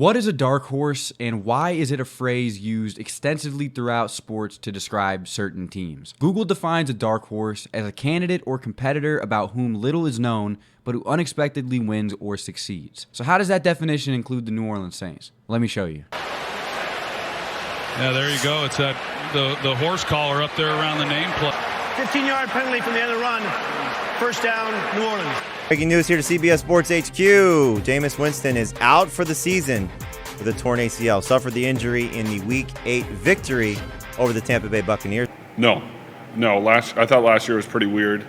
What is a dark horse, and why is it a phrase used extensively throughout sports to describe certain teams? Google defines a dark horse as a candidate or competitor about whom little is known, but who unexpectedly wins or succeeds. So how does that definition include the New Orleans Saints? Let me show you. Yeah, there you go. It's that the horse collar up there around the nameplate. 15-yard penalty from the end of the run. First down, New Orleans. Breaking news here to CBS Sports HQ. Jameis Winston is out for the season with a torn ACL. Suffered the injury in the Week 8 victory over the Tampa Bay Buccaneers. No. I thought last year was pretty weird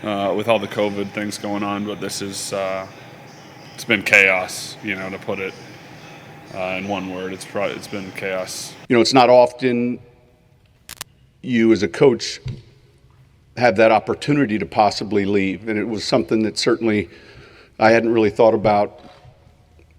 with all the COVID things going on, but this is it's been chaos. To put it in one word, it's been chaos. It's not often you as a coach have that opportunity to possibly leave. And it was something that certainly I hadn't really thought about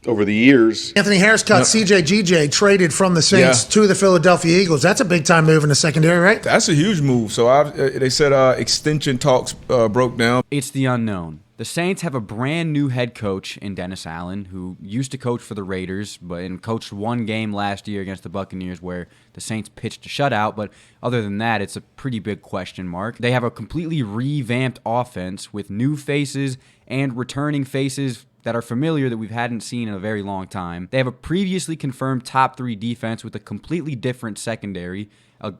over the years. Anthony Harris cut CJ traded from the Saints to the Philadelphia Eagles. That's a big-time move in the secondary, right? That's a huge move. So they said extension talks broke down. It's the unknown. The Saints have a brand new head coach in Dennis Allen, who used to coach for the Raiders, and coached one game last year against the Buccaneers where the Saints pitched a shutout. But other than that, it's a pretty big question mark. They have a completely revamped offense with new faces and returning faces that are familiar that we hadn't seen in a very long time. They have a previously confirmed top 3 defense with a completely different secondary,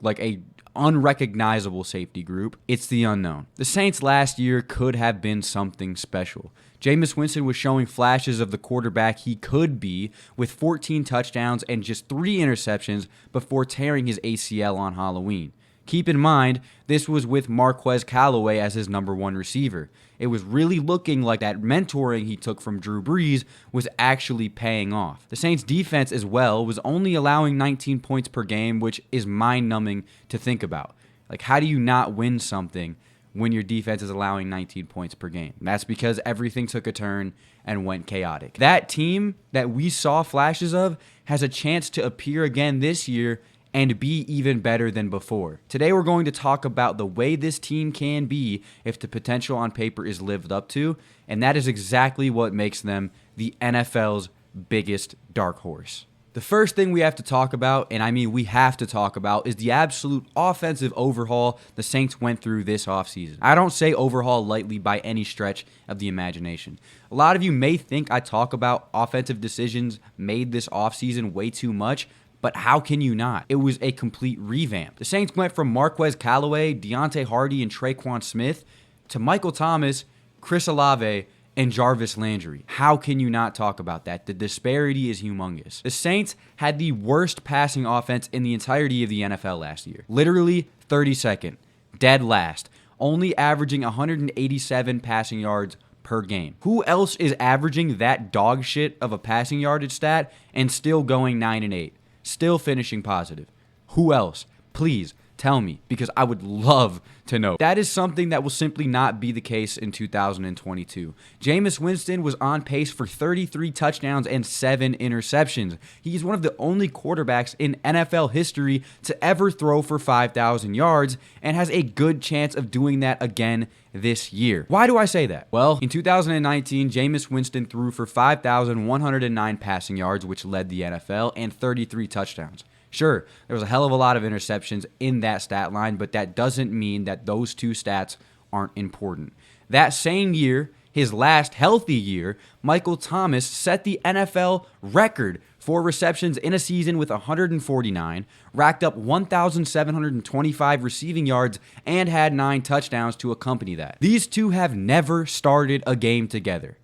like a unrecognizable safety group. It's the unknown. The Saints last year could have been something special. Jameis Winston was showing flashes of the quarterback he could be with 14 touchdowns and just 3 interceptions before tearing his ACL on Halloween. Keep in mind, this was with Marquez Callaway as his number 1 receiver. It was really looking like that mentoring he took from Drew Brees was actually paying off. The Saints defense as well was only allowing 19 points per game, which is mind-numbing to think about. Like, how do you not win something when your defense is allowing 19 points per game? And that's because everything took a turn and went chaotic. That team that we saw flashes of has a chance to appear again this year and be even better than before. Today we're going to talk about the way this team can be if the potential on paper is lived up to, and that is exactly what makes them the NFL's biggest dark horse. The first thing we have to talk about, and I mean we have to talk about, is the absolute offensive overhaul the Saints went through this offseason. I don't say overhaul lightly by any stretch of the imagination. A lot of you may think I talk about offensive decisions made this offseason way too much, but how can you not? It was a complete revamp. The Saints went from Marquez Callaway, Deontay Hardy, and Traquan Smith to Michael Thomas, Chris Olave, and Jarvis Landry. How can you not talk about that? The disparity is humongous. The Saints had the worst passing offense in the entirety of the NFL last year. Literally 32nd, dead last, only averaging 187 passing yards per game. Who else is averaging that dog shit of a passing yardage stat and still going 9-8? Still finishing positive? Who else? Please tell me, because I would love to know. That is something that will simply not be the case in 2022. Jameis Winston was on pace for 33 touchdowns and 7 interceptions. He's one of the only quarterbacks in NFL history to ever throw for 5,000 yards and has a good chance of doing that again this year. Why do I say that? Well, in 2019, Jameis Winston threw for 5,109 passing yards, which led the NFL, and 33 touchdowns. Sure, there was a hell of a lot of interceptions in that stat line, but that doesn't mean that those 2 stats aren't important. That same year, his last healthy year, Michael Thomas set the NFL record for receptions in a season with 149, racked up 1,725 receiving yards, and had 9 touchdowns to accompany that. These 2 have never started a game together.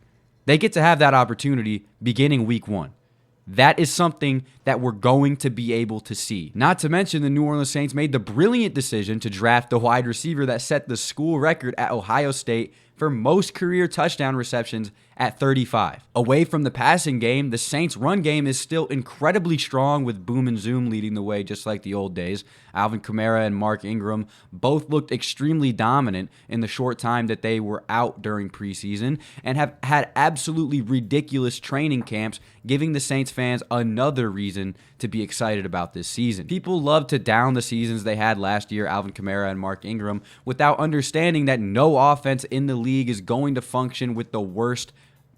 They get to have that opportunity beginning week 1. That is something that we're going to be able to see. Not to mention the New Orleans Saints made the brilliant decision to draft the wide receiver that set the school record at Ohio State for most career touchdown receptions at 35. Away from the passing game, the Saints' run game is still incredibly strong with Boom and Zoom leading the way just like the old days. Alvin Kamara and Mark Ingram both looked extremely dominant in the short time that they were out during preseason and have had absolutely ridiculous training camps, giving the Saints fans another reason to be excited about this season. People love to down the seasons they had last year, Alvin Kamara and Mark Ingram, without understanding that no offense in the league is going to function with the worst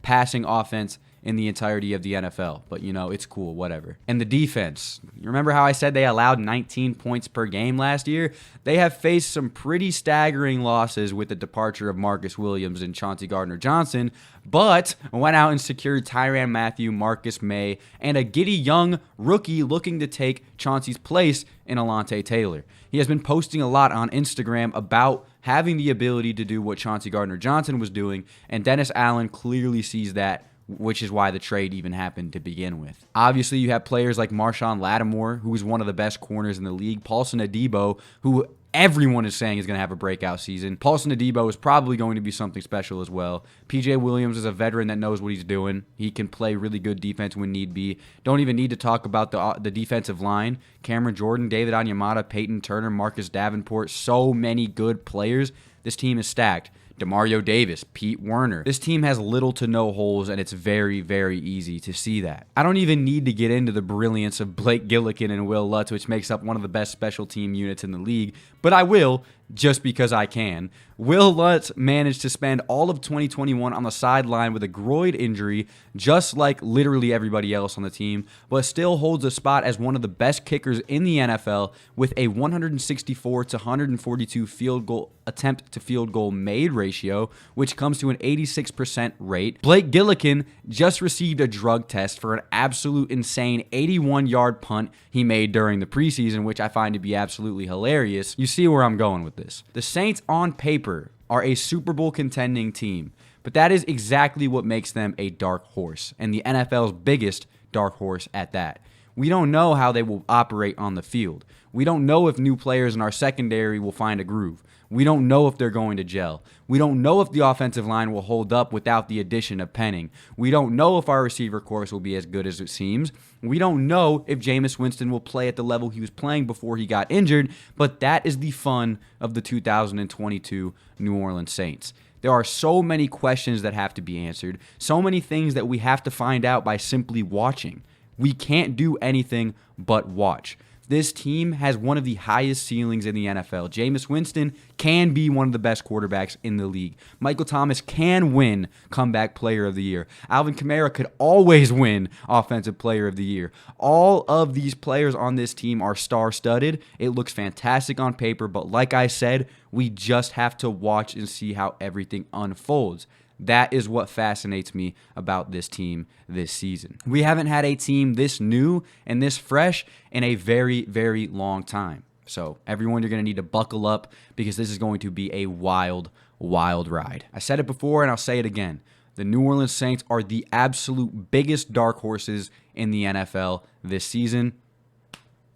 passing offense in the entirety of the NFL. But, you know, it's cool, whatever. And the defense. You remember how I said they allowed 19 points per game last year? They have faced some pretty staggering losses with the departure of Marcus Williams and Chauncey Gardner-Johnson, but went out and secured Tyrann Mathieu, Marcus May, and a giddy young rookie looking to take Chauncey's place in Alontae Taylor. He has been posting a lot on Instagram about having the ability to do what Chauncey Gardner-Johnson was doing, and Dennis Allen clearly sees that, which is why the trade even happened to begin with. Obviously, you have players like Marshawn Lattimore, who is one of the best corners in the league, Paulson Adebo, who everyone is saying is going to have a breakout season. Paulson Adebo is probably going to be something special as well. PJ Williams is a veteran that knows what he's doing. He can play really good defense when need be. Don't even need to talk about the defensive line. Cameron Jordan, David Onyemata, Peyton Turner, Marcus Davenport, so many good players. This team is stacked. DeMario Davis, Pete Werner. This team has little to no holes, and it's very, very easy to see that. I don't even need to get into the brilliance of Blake Gillikin and Will Lutz, which makes up one of the best special team units in the league, but I will, just because I can. Will Lutz managed to spend all of 2021 on the sideline with a groin injury, just like literally everybody else on the team, but still holds a spot as one of the best kickers in the NFL with a 164 to 142 field goal attempt to field goal made ratio, which comes to an 86% rate. Blake Gillikin just received a drug test for an absolute insane 81-yard punt he made during the preseason, which I find to be absolutely hilarious. You see where I'm going with this. The Saints on paper are a Super Bowl contending team, but that is exactly what makes them a dark horse, and the NFL's biggest dark horse at that. We don't know how they will operate on the field. We don't know if new players in our secondary will find a groove. We don't know if they're going to gel. We don't know if the offensive line will hold up without the addition of Penning. We don't know if our receiver corps will be as good as it seems. We don't know if Jameis Winston will play at the level he was playing before he got injured, but that is the fun of the 2022 New Orleans Saints. There are so many questions that have to be answered, so many things that we have to find out by simply watching. We can't do anything but watch. This team has one of the highest ceilings in the NFL. Jameis Winston can be one of the best quarterbacks in the league. Michael Thomas can win Comeback Player of the Year. Alvin Kamara could always win Offensive Player of the Year. All of these players on this team are star-studded. It looks fantastic on paper, but like I said, we just have to watch and see how everything unfolds. That is what fascinates me about this team this season. We haven't had a team this new and this fresh in a very, very long time. So everyone, you're going to need to buckle up because this is going to be a wild, wild ride. I said it before and I'll say it again. The New Orleans Saints are the absolute biggest dark horses in the NFL this season.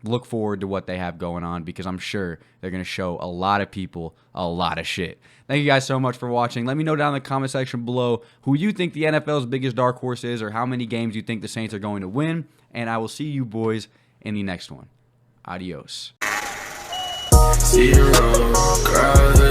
Look forward to what they have going on because I'm sure they're going to show a lot of people a lot of shit. Thank you guys so much for watching. Let me know down in the comment section below who you think the NFL's biggest dark horse is or how many games you think the Saints are going to win. And I will see you boys in the next one. Adios. 0 gravity.